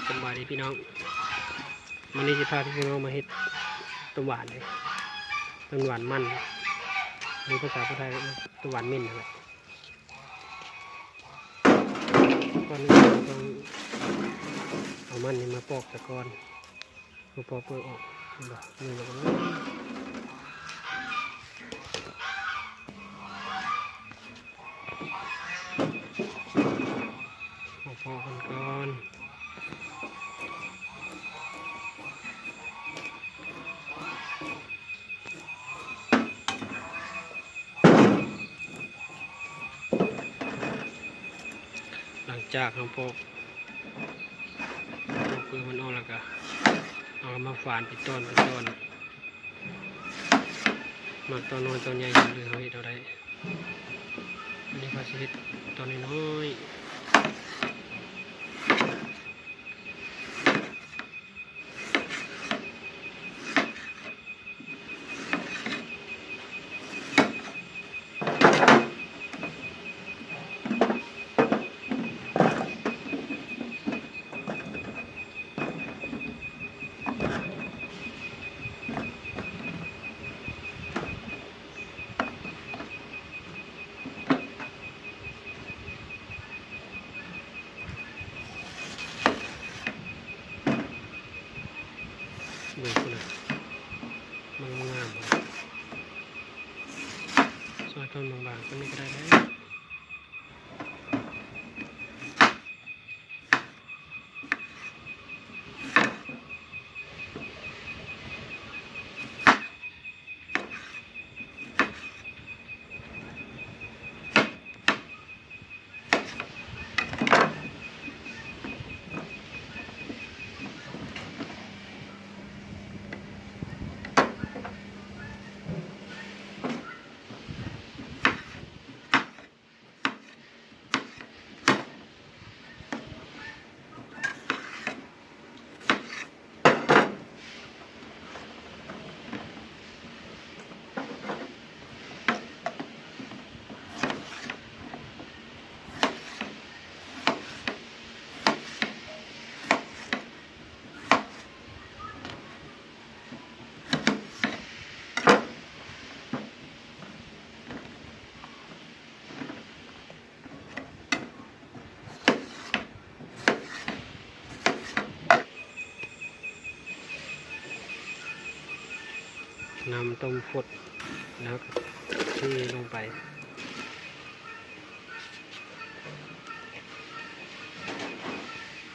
สบายดีพี่น้องวันนี้จะพาพี่น้องมาเฮ็ดต้มหวานเลยต้มหวานมันหรือภาษาไทยต้มหวานมิ่นอะไรก่อนอื่นเราต้องเอามันนี่มาปอกตะกอนมาปอกเปลือกออกนี่เราก็พอกันก่อนหลังจากเราปอกเปลือกมันออกแล้วก็เอามาฝานเป็นต้นมาตอนน้อยตอนใหญ่หรือเราเห็ดเอาได้อันนี้ก็จะเห็ดตอนน้อยดูคุณนะมันงามซอยต้นบางๆก็ไม่ได้เลยน้ำต้มฟดแล้วก็ที่ลงไป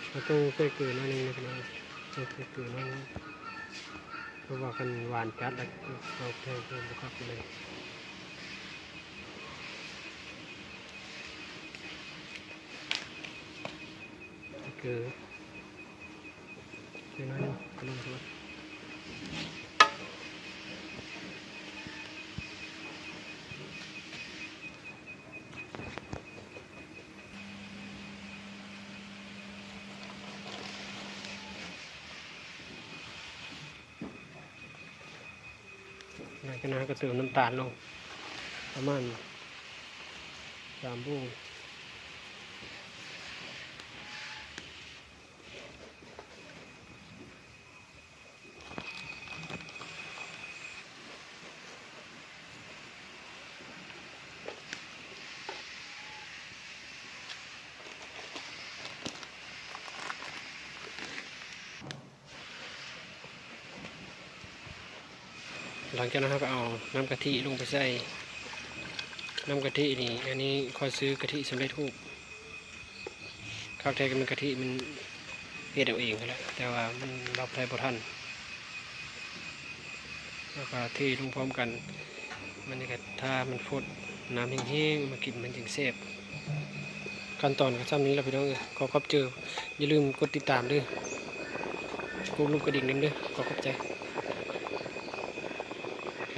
เราต้องใส่เกลือนิดนึงนะครับใส่เกลือนิดนึงเพราะว่ากันหวานจัดแล้วเราแทงเพิ่มบุคคลเลยเกลือใส่น้อยนึงก็ลงตัวหลังจากนั้นก็เติมน้ำตาลลงประมาณ3 บุ้งหลังจากนั้นก็เอาน้ำกะทิลงไปใส่น้ำกะทินี่อันนี้คอยซื้อกะทิสำเร็จรูปข้าวแท้ก็เป็นกะทิมันเฮ็ดเอาเองแล้วแต่ว่ามันเราใช้บ่ทันแล้วก็เทลงพร้อมกันมันนี่ก็ถ้ามันฟดน้ำแห้งๆมากินมันจึงแซ่บขั้นตอนก็ซ้ำนี้แล้วพี่น้องขอขอบเจออย่าลืมกดติดตามด้วยกดลูกกระดิ่งนึงด้วยขอขอบใจ